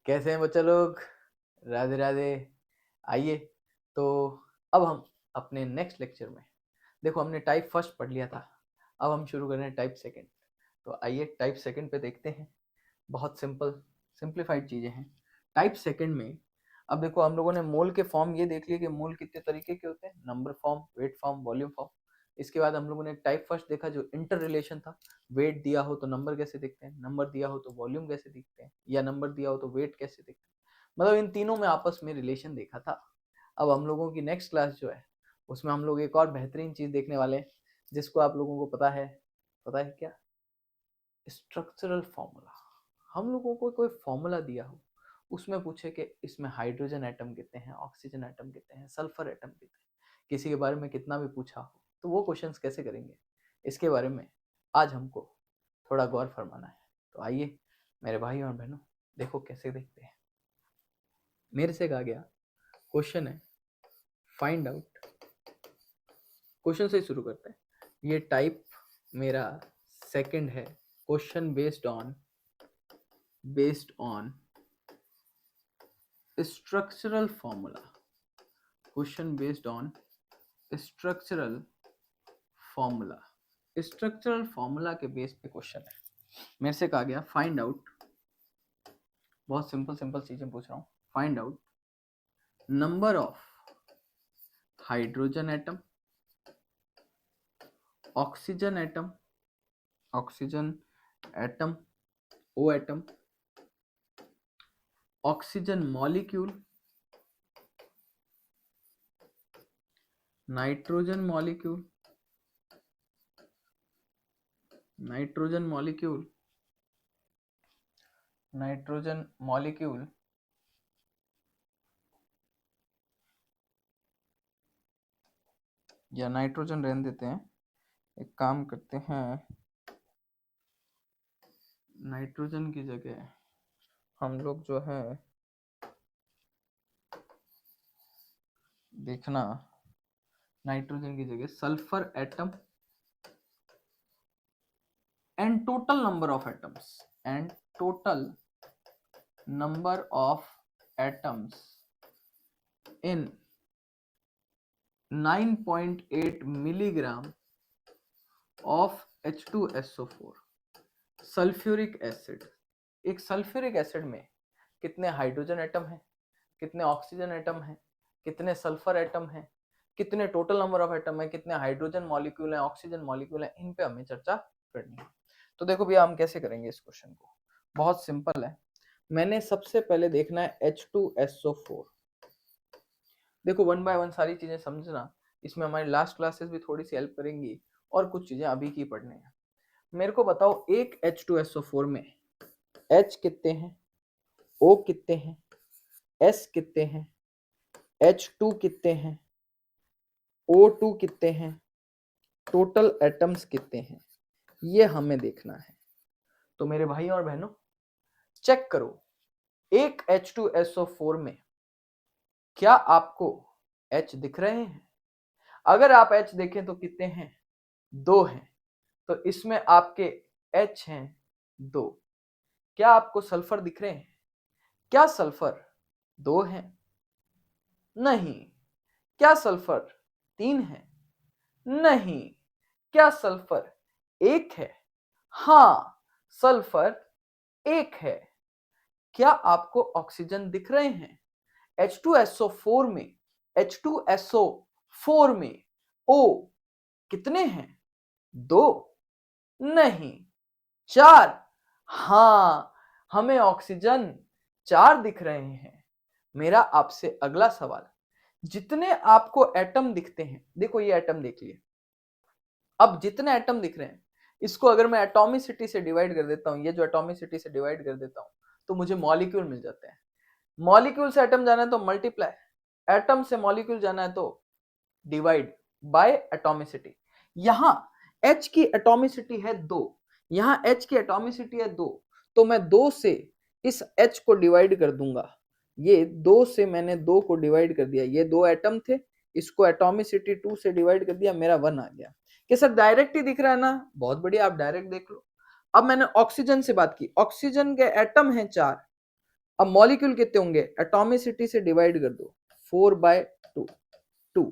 कैसे हैं बच्चा लोग? राधे राधे। आइए, तो अब हम अपने नेक्स्ट लेक्चर में, देखो हमने टाइप फर्स्ट पढ़ लिया था, अब हम शुरू कर रहे हैं टाइप सेकंड। तो आइए टाइप सेकंड पे देखते हैं। बहुत सिंप्लीफाइड चीज़ें हैं टाइप सेकंड में। अब देखो हम लोगों ने मोल के फॉर्म ये देख लिए कि मोल कितने तरीके के होते हैं, number form, weight form, volume form. इसके बाद हम लोगों ने टाइप फर्स्ट देखा जो इंटर रिलेशन था, वेट दिया हो तो नंबर कैसे दिखते हैं, नंबर दिया हो तो वॉल्यूम कैसे दिखते हैं, या नंबर दिया हो तो वेट कैसे दिखते हैं, मतलब इन तीनों में आपस में रिलेशन देखा था। अब हम लोगों की नेक्स्ट क्लास जो है उसमें हम लोग एक और बेहतरीन चीज देखने वाले हैं, जिसको आप लोगों को पता है क्या? Structural formula. हम लोगों को कोई फॉर्मूला दिया हो, उसमें पूछे कि इसमें हाइड्रोजन एटम कितने हैं, ऑक्सीजन एटम कितने हैं, सल्फर एटम कितने हैं, किसी के बारे में कितना भी पूछा हो, तो वो क्वेश्चंस कैसे करेंगे, इसके बारे में आज हमको थोड़ा गौर फरमाना है। तो आइए मेरे भाई और बहनों, देखो कैसे देखते हैं। मेरे से कहा गया क्वेश्चन है, फाइंड आउट। क्वेश्चन से ही शुरू करते हैं। ये टाइप मेरा सेकंड है। Question based on structural formula. Question based on structural formula. Structural formula के बेस पे क्वेश्चन है। मेरे से कहा गया फाइंड आउट, बहुत सिंपल चीजें पूछ रहा हूँ। Find out number of hydrogen atom, oxygen atom, O atom, oxygen molecule, nitrogen molecule, nitrogen molecule या नाइट्रोजन रहने देते हैं, एक काम करते हैं, नाइट्रोजन की जगह हम लोग जो है देखना, नाइट्रोजन की जगह sulphur atom and total number of atoms in 9.8 milligram of H2SO4 sulphuric acid. एक सल्फ्यूरिक एसिड में कितने हाइड्रोजन एटम हैं, कितने ऑक्सीजन एटम हैं, कितने सल्फर एटम हैं, कितने टोटल नंबर ऑफ एटम है, कितने हाइड्रोजन मॉलिक्यूल हैं, ऑक्सीजन मॉलिक्यूल हैं, इन पे हमें चर्चा करनी है। तो देखो भैया हम कैसे करेंगे इस क्वेश्चन को, बहुत सिंपल है। मैंने सबसे पहले देखना है H2SO4। देखो वन बाय वन सारी चीजें समझना, इसमें हमारी लास्ट क्लासेस भी थोड़ी सी हेल्प करेंगी और कुछ चीजें अभी की पढ़ने हैं। मेरे को बताओ एक H2SO4 में H कितने हैं, O कितने हैं, S कितने हैं, H2 कितने हैं, O2 कितने हैं, टोटल एटम्स कितने हैं, ये हमें देखना है। तो मेरे भाई और बहनों चेक करो, एक H2SO4 में क्या आपको H दिख रहे हैं? अगर आप H देखें तो कितने हैं? 2 हैं। तो इसमें आपके H हैं 2। क्या आपको सल्फर दिख रहे हैं? क्या सल्फर 2 हैं? नहीं। क्या सल्फर 3 है? नहीं। क्या सल्फर 1 है? हाँ, सल्फर 1 है। क्या आपको ऑक्सीजन दिख रहे हैं? H2SO4 में H2SO4 में O कितने हैं? 2? नहीं, 4। हाँ, हमें ऑक्सीजन 4 दिख रहे हैं। मेरा आपसे अगला सवाल, जितने आपको एटम दिखते हैं, देखो ये एटम देख लिए, अब जितने एटम दिख रहे हैं इसको अगर मैं एटॉमिसिटी से डिवाइड कर देता हूं, ये जो एटॉमिसिटी से डिवाइड कर देता हूं, तो मुझे मॉलिक्यूल मिल जाते हैं। मॉलिक्यूल से एटम जाना है तो मल्टीप्लाई, एटम से मॉलिक्यूल जाना है तो डिवाइड बाय एटॉमिसिटी। यहां H की एटॉमिसिटी है 2, यहां H की एटॉमिसिटी है 2, तो मैं 2 से इस H को डिवाइड कर दूंगा। ये 2 से मैंने 2 को डिवाइड कर दिया, ये 2 एटम थे, इसको एटॉमिसिटी 2 से डिवाइड कर दिया, मेरा 1 आ गया। कैसा डायरेक्ट ही दिख रहा है ना? बहुत बढ़िया, आप डायरेक्ट देख लो। अब मैंने ऑक्सीजन से बात की, ऑक्सीजन के एटम हैं 4, अब मॉलिक्यूल कितने होंगे, एटॉमिसिटी से डिवाइड कर दो, 4/2, 2।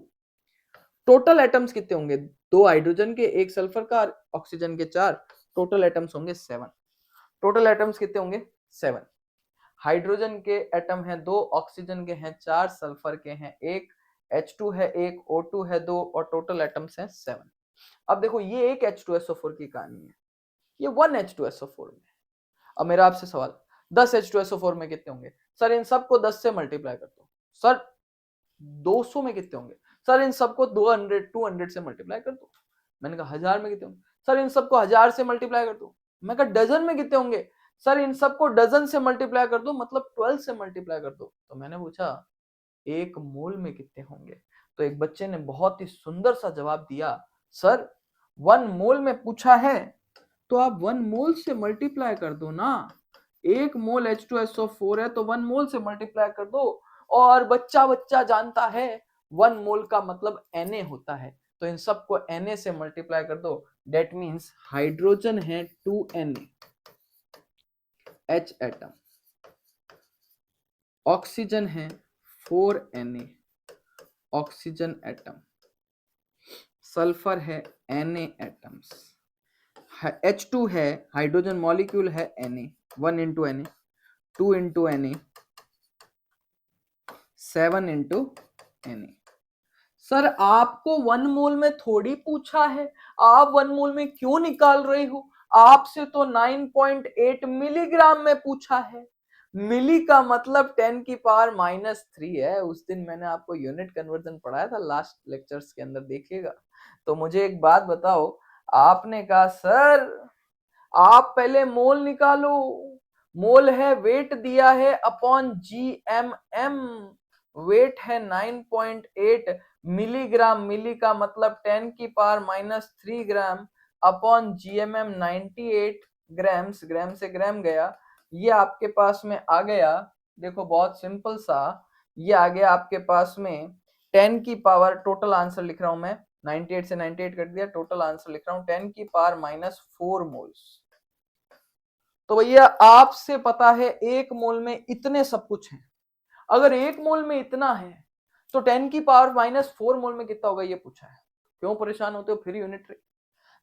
टोटल एटम्स कितने होंगे, 2 हाइड्रोजन के, 1 सल्फर का, ऑक्सीजन के 4, टोटल एटम्स होंगे 7। टोटल एटम्स कितने होंगे, 7। हाइड्रोजन के एटम हैं 2, ऑक्सीजन के हैं 4, सल्फर के हैं 1, H2 है 1, O2 है 2 और टोटल एटम्स हैं 7। अब देखो ये एक H2SO4 की कहानी है, ये 1 H2SO4 में। अब मेरा आपसे सवाल, 10 H2SO4 में कितने होंगे, सर इन सबको 10 से मल्टीप्लाई कर दो। सर 200 में कितने होंगे, सर इन सबको 200 से मल्टीप्लाई कर दो। मैंने कहा 1000 में कितने होंगे, सर इन सबको 1000 से मल्टीप्लाई कर दो। मैं कहा डजन में कितने होंगे, सर इन सबको डजन से मल्टीप्लाई कर दो, मतलब 12 से मल्टीप्लाई कर दो। तो मैंने पूछा 1 मोल में कितने होंगे, तो एक बच्चे ने बहुत ही सुंदर सा जवाब दिया, सर 1 मोल में पूछा है तो आप 1 मोल से मल्टीप्लाई कर दो ना, 1 मोल H2SO4 है तो 1 मोल से मल्टीप्लाई कर दो। और बच्चा जानता है 1 मोल का मतलब Na होता है, तो इन सबको Na से मल्टीप्लाई कर दो। डेट मीन्स हाइड्रोजन है 2Na H एटम, ऑक्सीजन है 4Na ऑक्सीजन एटम, सल्फर है Na एटम्स, H2 है हाइड्रोजन मॉलिक्यूल है Na, 1 into Na, 2 into Na, 7 into Na। Sir आपको 1 मोल में थोड़ी पूछा है, आप 1 मोल में क्यों निकाल रहे हो, आपसे तो 9.8 मिलीग्राम में पूछा है। मिली का मतलब 10 की पावर -3 है। उस दिन मैंने आपको यूनिट कन्वर्जन पढ़ाया था लास्ट लेक्चर्स के अंदर, देखिएगा। तो मुझे एक बात बताओ, आपने कहा सर आप पहले मोल निकालो, मोल है वेट दिया है अपॉन GMM, वेट है 9.8 मिलीग्राम, मिली का मतलब 10 की power -3 gram upon GMM 98 grams, gram से ग्राम गया, ये आपके पास में आ गया। देखो बहुत सिंपल सा, ये आ गया आपके पास में 10 की पावर, टोटल आंसर लिख रहा हूं मैं, 98 से 98 कट दिया, टोटल आंसर लिख रहा हूं 10 की पावर -4 मोल्स। तो भैया आपसे पता है 1 मोल में इतने सब कुछ है, अगर 1 मोल में इतना है तो 10 की पावर -4 मोल में कितना होगा ये पूछा है। क्यों परेशान होते हो, फिर यूनिट।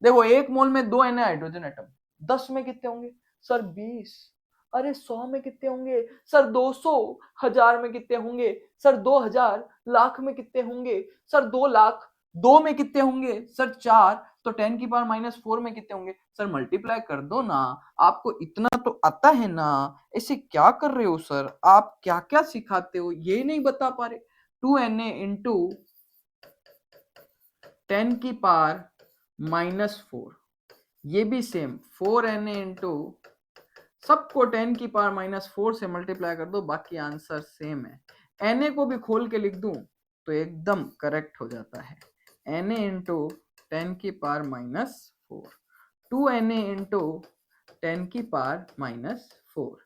देखो 1 मोल में 2 Na हाइड्रोजन एटम, 10 में कितने होंगे सर 20, अरे 100 में कितने होंगे सर 200, 1000 में कितने होंगे सर 2000, लाख में कितने होंगे सर 2 लाख, 2 में कितने होंगे सर 4, तो 10 की पावर -4 में कितने होंगे सर, मल्टीप्लाई कर दो ना, आपको इतना तो आता है ना, ऐसे क्या कर रहे हो सर, आप क्या क्या सिखाते हो ये नहीं बता पा रहे। 2Na इंटू 10 की पावर -4, ये भी सेम 4Na इंटू, सबको 10 की पावर -4 से मल्टीप्लाई कर दो, बाकी आंसर सेम है। Na को भी खोल के लिख दूं तो एकदम करेक्ट हो जाता है, Na इंटू 10 की पावर -4, 2Na इंटू 10 की पावर -4,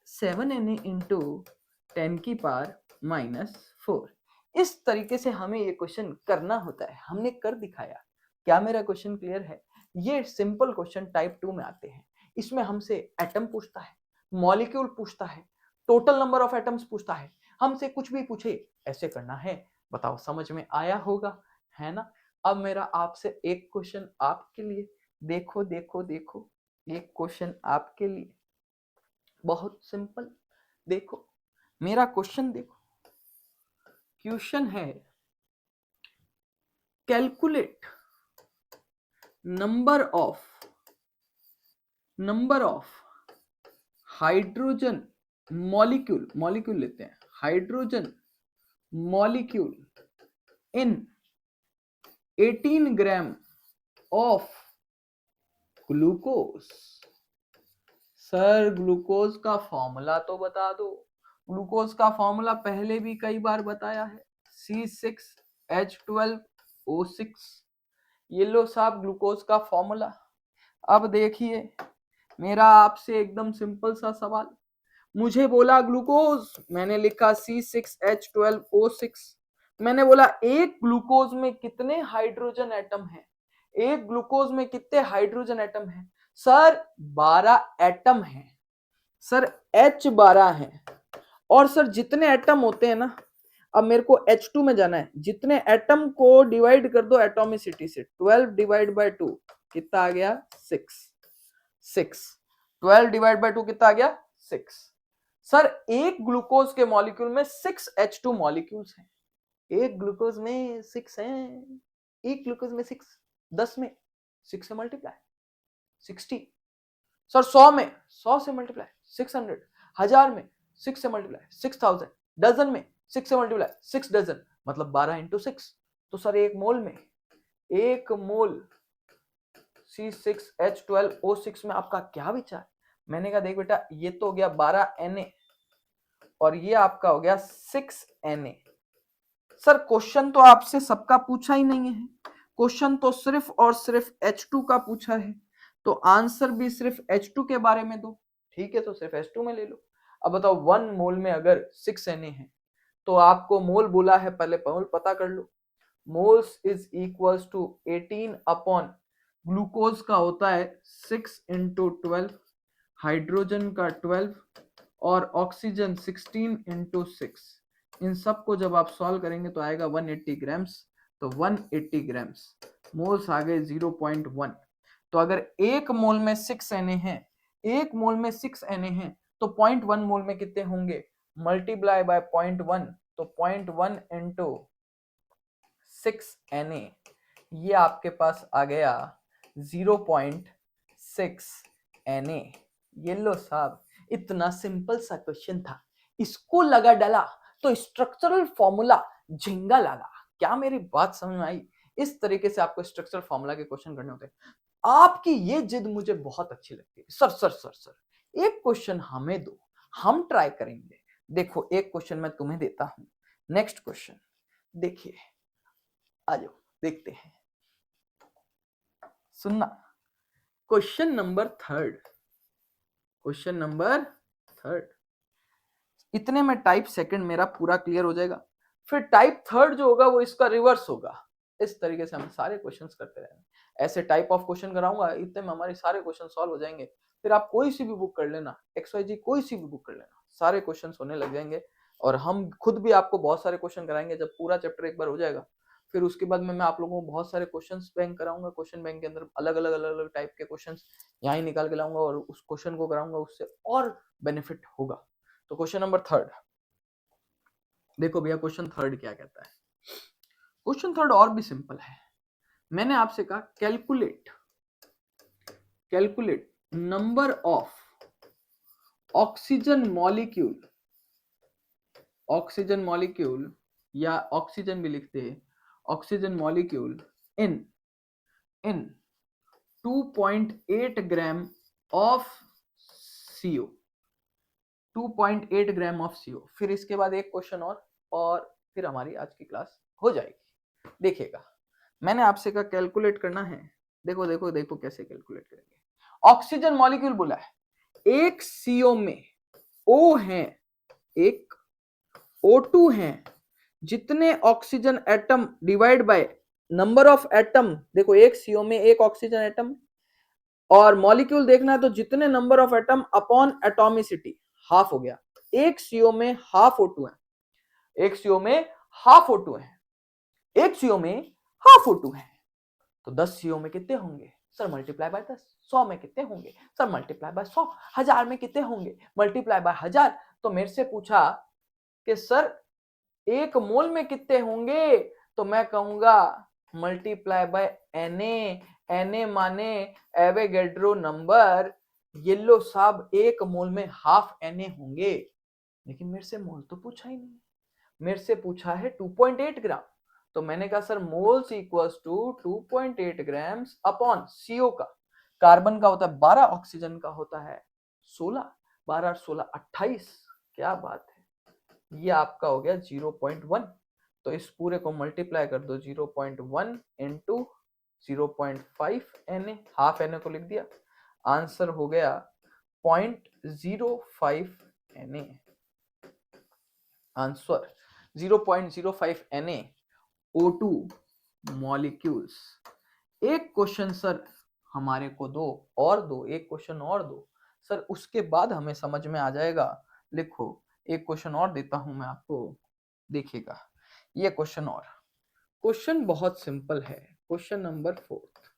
7Na इंटू 10 की पावर -4। इस तरीके से हमें ये क्वेश्चन करना होता है, हमने कर दिखाया। क्या मेरा क्वेश्चन क्लियर है? ये सिंपल क्वेश्चन टाइप 2 में आते हैं। इसमें हमसे एटम पूछता है, मॉलिक्यूल पूछता है, टोटल नंबर ऑफ एटम्स पूछता है, हमसे कुछ भी पूछे ऐसे करना है। बताओ समझ में आया होगा, है ना? अब मेरा आपसे एक क्वेश्चन आपके लिए, देखो देखो देखो, एक क्वेश्चन आपके लिए, बहुत सिंपल। देखो मेरा क्वेश्चन देखो, क्वेश्चन है calculate number of hydrogen molecule, molecule लेते हैं, hydrogen molecule in 18 gram of glucose. Sir glucose का फॉर्मूला तो बता दो। ग्लूकोज का फॉर्मूला पहले भी कई बार बताया है, C6H12O6, ये लो साहब ग्लूकोज का फॉर्मूला। अब देखिए मेरा आपसे एकदम सिंपल सा सवाल, मुझे बोला ग्लूकोज, मैंने लिखा C6H12O6, मैंने बोला एक ग्लूकोज में कितने हाइड्रोजन एटम हैं, एक ग्लूकोज में कितने हाइड्रोजन एटम हैं? सर 12 एटम हैं, सर H12 है, और सर जितने एटम होते हैं ना, अब मेरे को H2 में जाना है, जितने एटम को डिवाइड कर दो एटॉमिसिटी से, 12 डिवाइड बाय 2 कितना आ गया 6। 12 डिवाइड बाय 2 कितना आ गया 6। सर एक ग्लूकोज के मॉलिक्यूल में 6 H2 मॉलिक्यूल्स हैं, एक ग्लूकोज में 6 हैं, एक ग्लूकोज में 6, 10 में 6 से मल्टीप्लाई 60, सर 100 में 100 से मल्टीप्लाई 600, 1000 में 6 से मल्टीप्लाई 6000, डजन में 6 से मल्टीप्लाई 6 डजन, मतलब 12 इंटू 6। तो सर एक मोल में, एक मोल C6H12O6 में आपका क्या विचार? मैंने कहा देख बेटा, ये तो हो गया 12 Na और ये आपका हो गया 6 Na। सर क्वेश्चन तो आपसे सबका पूछा ही नहीं है, क्वेश्चन तो सिर्फ और सिर्फ H2 का पूछा है, तो आंसर भी सिर्फ H2 के बारे में दो। ठीक है, तो सिर्फ H2 में ले लो। अब बताओ 1 मोल में अगर 6 Na है तो आपको मोल बोला है, पहले मोल पता कर लो। Moles is equals to 18 upon glucose का होता है 6 इंटू 12, हाइड्रोजन का 12 और ऑक्सीजन 16 इंटू 6। इन सब को जब आप सॉल्व करेंगे तो आएगा 180 ग्राम्स। तो 180 ग्राम्स, मोल्स आ गए 0.1। तो अगर एक मोल में 6 Na है, एक मोल में 6 Na है, तो 0.1 मोल में कितने होंगे, मल्टीप्लाई बाय 0.1, तो 0.1 इंटू 6 Na, ये आपके पास आ गया 0.6 Na। ये लो साहब, इतना सिंपल सा क्वेश्चन था, इसको लगा डाला तो स्ट्रक्चरल फॉर्मूला झिंगा लगा। क्या मेरी बात समझ में आई? इस तरीके से आपको स्ट्रक्चरल फॉर्मूला के क्वेश्चन करने होते हैं। आपकी ये जिद मुझे बहुत अच्छी लगती है, सर सर सर सर एक क्वेश्चन हमें दो, हम ट्राई करेंगे। देखो एक क्वेश्चन मैं तुम्हें देता हूं, नेक्स्ट क्वेश्चन देखिए, आ जाओ देखते हैं, सुनना। Question number 3, question number 3। इतने में टाइप सेकंड मेरा पूरा क्लियर हो जाएगा, फिर टाइप 3 जो होगा वो इसका रिवर्स होगा। इस तरीके से हम सारे क्वेश्चंस करते रहेंगे, ऐसे टाइप ऑफ क्वेश्चन कराऊंगा, इतने में हमारे सारे क्वेश्चन सॉल्व हो जाएंगे। फिर आप कोई सी भी बुक कर लेना, XYZ कोई सी भी बुक कर लेना, सारे क्वेश्चन होने लग जाएंगे। और हम खुद भी आपको बहुत सारे क्वेश्चन कराएंगे जब पूरा चैप्टर एक बार हो जाएगा। फिर उसके बाद में मैं आप लोगों को बहुत सारे क्वेश्चन बैंक कराऊंगा, क्वेश्चन बैंक के अंदर अलग अलग टाइप के क्वेश्चन यहाँ ही निकाल के लाऊंगा और उस क्वेश्चन को कराऊंगा, उससे और बेनिफिट होगा। तो क्वेश्चन नंबर 3, देखो भैया क्वेश्चन 3 क्या कहता है। क्वेश्चन 3 और भी सिंपल है। मैंने आपसे कहा calculate number of oxygen molecule या ऑक्सीजन भी लिखते हैं, oxygen molecule in 2.8 gram of CO, 2.8 gram of CO। फिर इसके बाद एक क्वेश्चन और फिर हमारी आज की क्लास हो जाएगी। देखिएगा, मैंने आपसे कहा कैलकुलेट करना है, देखो देखो देखो कैसे कैलकुलेट करेंगे। ऑक्सीजन मॉलिक्यूल बोला है, एक CO में O है, एक O2 है, जितने oxygen atom divide by number of atom, देखो एक CO में एक ऑक्सीजन एटम, और मॉलिक्यूल देखना है तो जितने number of atom upon atomicity, half हो गया। एक CO में हाफ O2 है, एक CO में हाफ O2 है, एक CO में हाफ O2 है, तो 10 CO में कितने होंगे सर, मल्टीप्लाई बाय 10। 100 में कितने होंगे सर, मल्टीप्लाई बाय 100। 1000 में कितने होंगे, मल्टीप्लाई बाय 1000। तो मेरे से पूछा कि सर एक मोल में कितने होंगे, तो मैं कहूंगा मल्टीप्लाई बाय Na माने एवोगैड्रो नंबर। ये लो साहब, एक मोल में हाफ Na होंगे, लेकिन मेरे से मोल तो पूछा ही नहीं, मेरे से पूछा है 2.8 ग्राम। तो मैंने कहा sir moles equals to 2.8 grams upon CO का, कार्बन का होता है 12, ऑक्सीजन का होता है 16, 12 16 28। क्या बात है, ये आपका हो गया 0.1। तो इस पूरे को मल्टीप्लाई कर दो, 0.1 इंटू 0.5 Na, हाफ Na को लिख दिया, आंसर हो गया 0.05 Na। Answer 0.05 Na O2 molecules. एक क्वेश्चन सर हमारे को दो, एक क्वेश्चन और दो सर, उसके बाद हमें समझ में आ जाएगा। लिखो एक क्वेश्चन और देता हूं मैं आपको, देखिएगा ये क्वेश्चन। और क्वेश्चन बहुत सिंपल है, क्वेश्चन नंबर 4,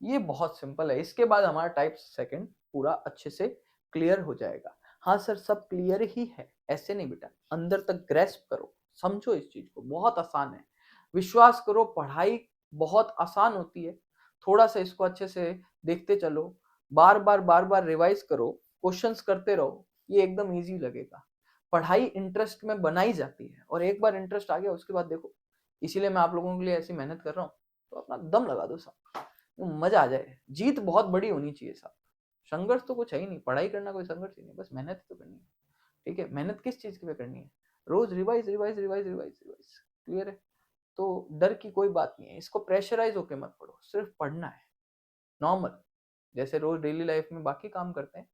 ये बहुत सिंपल है। इसके बाद हमारा टाइप सेकंड पूरा अच्छे से क्लियर हो जाएगा। हाँ सर सब क्लियर ही है, ऐसे नहीं बेटा, अंदर तक ग्रेस्प करो, समझो इस चीज को, बहुत आसान है। विश्वास करो, पढ़ाई बहुत आसान होती है। थोड़ा सा इसको अच्छे से देखते चलो, बार बार रिवाइज करो, क्वेश्चंस करते रहो, ये एकदम इजी लगेगा। पढ़ाई इंटरेस्ट में बनाई जाती है, और एक बार इंटरेस्ट आ गया उसके बाद देखो, इसीलिए मैं आप लोगों के लिए ऐसी मेहनत कर रहा हूँ। तो अपना दम लगा दो साहब, तो मजा आ जाए। जीत बहुत बड़ी होनी चाहिए साहब, संघर्ष तो कुछ है ही नहीं, पढ़ाई करना कोई संघर्ष ही नहीं, बस मेहनत तो करनी है। ठीक है, मेहनत किस चीज के पे करनी है? रोज revise revise revise revise revise, clear है? तो डर की कोई बात नहीं है, इसको प्रेशराइज होके मत पढ़ो, सिर्फ पढ़ना है नॉर्मल, जैसे रोज डेली लाइफ में बाकी काम करते हैं,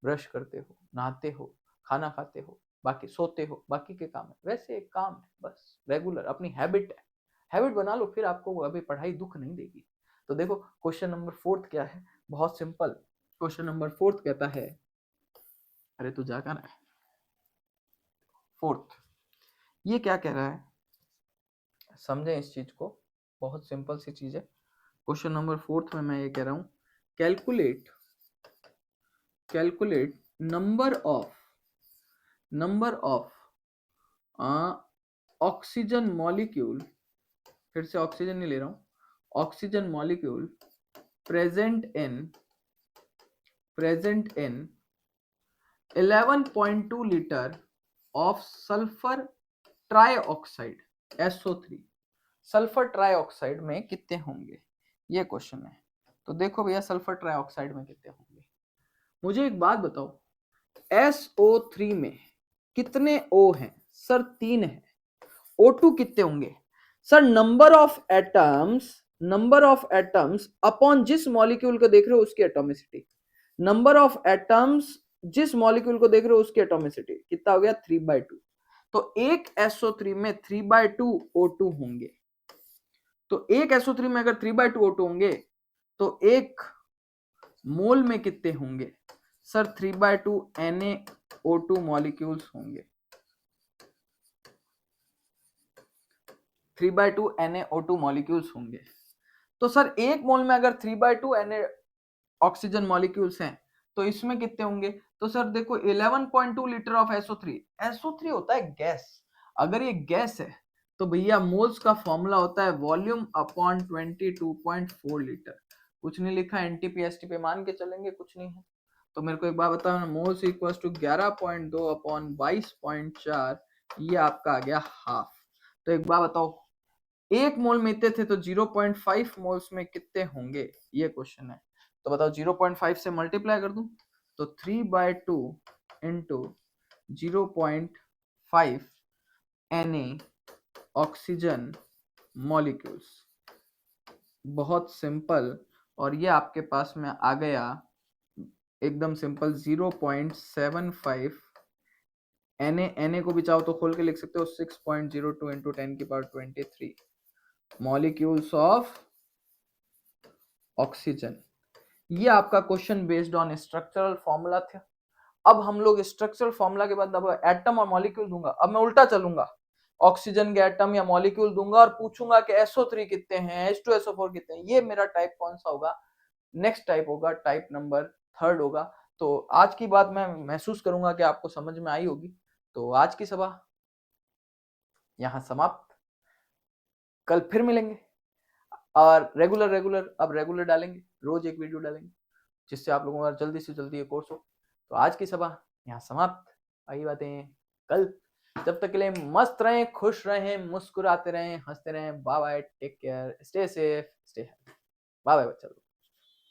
ब्रश करते हो, नहाते हो, खाना खाते हो, बाकी सोते हो, बाकी के काम है, वैसे एक काम है, बस रेगुलर अपनी हैबिट है, हैबिट बना लो, फिर आपको अभी पढ़ाई दुख नहीं देगी। तो देखो क्वेश्चन नंबर 4 क्या है, बहुत सिंपल। क्वेश्चन नंबर 4 कहता है, अरे तू जा कर 4, ये क्या कह रहा है, समझें इस चीज को, बहुत सिंपल सी चीज है। क्वेश्चन नंबर 4 में मैं ये कह रहा हूं, calculate number of oxygen molecule, फिर से ऑक्सीजन नहीं ले रहा हूं, oxygen molecule present in 11.2 litre of sulphur trioxide SO3, sulphur trioxide में कितने होंगे, ये क्वेश्चन है। तो देखो भैया सल्फर ट्राइऑक्साइड में कितने होंगे, मुझे एक बात बताओ, SO3 में कितने O हैं? सर 3 है। O2 कितने होंगे? Sir number of atoms upon जिस मॉलिक्यूल को देख रहे हो उसकी एटॉमिसिटी, नंबर ऑफ एटम्स जिस मॉलिक्यूल को देख रहे हो उसकी एटॉमिसिटी कितना हो गया? 3/2। तो एक SO3 में 3/2 O2 होंगे, तो एक SO3 में अगर 3/2 O2 होंगे तो एक मोल में कितने होंगे? सर 3/2 NaO2 मॉलिक्यूल्स होंगे, 3/2 NaO2 मॉलिक्यूल्स होंगे। तो सर एक मोल में अगर 3/2 Na ऑक्सीजन मॉलिक्यूल्स हैं तो इसमें कितने होंगे? तो सर देखो 11.2 लीटर ऑफ SO3, SO3 होता है गैस, अगर ये गैस है तो भैया मोल्स का फॉर्मूला होता है वॉल्यूम अपॉन 22.4 लीटर। कुछ नहीं लिखा, एनटीपी एसटीपी मान के चलेंगे, कुछ नहीं है। तो मेरे को एक बात बताओ, मोल्स इक्वल टू 11.2 अपॉन 22.4, ये आपका आ गया हाफ। तो एक बात बताओ, एक मोल में इतने थे तो 0.5 मोल्स में कितने होंगे, ये क्वेश्चन है। तो बताओ 0.5 से मल्टीप्लाई कर दूं तो 3/2 इंटू 0.5 Na ऑक्सीजन मॉलिक्यूल्स, बहुत सिंपल। और ये आपके पास में आ गया एकदम सिंपल 0.75 Na को भी चाहो तो खोल के लिख सकते हो 6.02 इंटू 10⁻23 मॉलिक्यूल्स ऑफ ऑक्सीजन। ये आपका question based on structural formula था। अब हम लोग स्ट्रक्चरल फॉर्मूला के बाद अब एटम और मॉलिक्यूल दूंगा, अब मैं उल्टा चलूंगा, ऑक्सीजन के एटम या मॉलिक्यूल दूंगा और पूछूंगा कि SO3 कितने हैं, H2SO4 कितने हैं। ये मेरा टाइप कौन सा होगा? नेक्स्ट टाइप होगा, टाइप नंबर 3 होगा। तो आज की बात मैं महसूस करूंगा कि आपको समझ में आई होगी। तो आज की सभा यहाँ समाप्त, कल फिर मिलेंगे, और रेगुलर डालेंगे, रोज एक वीडियो डालेंगे, जिससे आप लोगों का जल्दी से जल्दी ये कोर्स हो। तो आज की सभा यहाँ समाप्त, आई बातें कल। जब तक के लिए मस्त रहें, खुश रहें, मुस्कुराते रहें, हंसते रहें। Bye bye, take care, stay safe, stay healthy. Bye bye बच्चा लोग।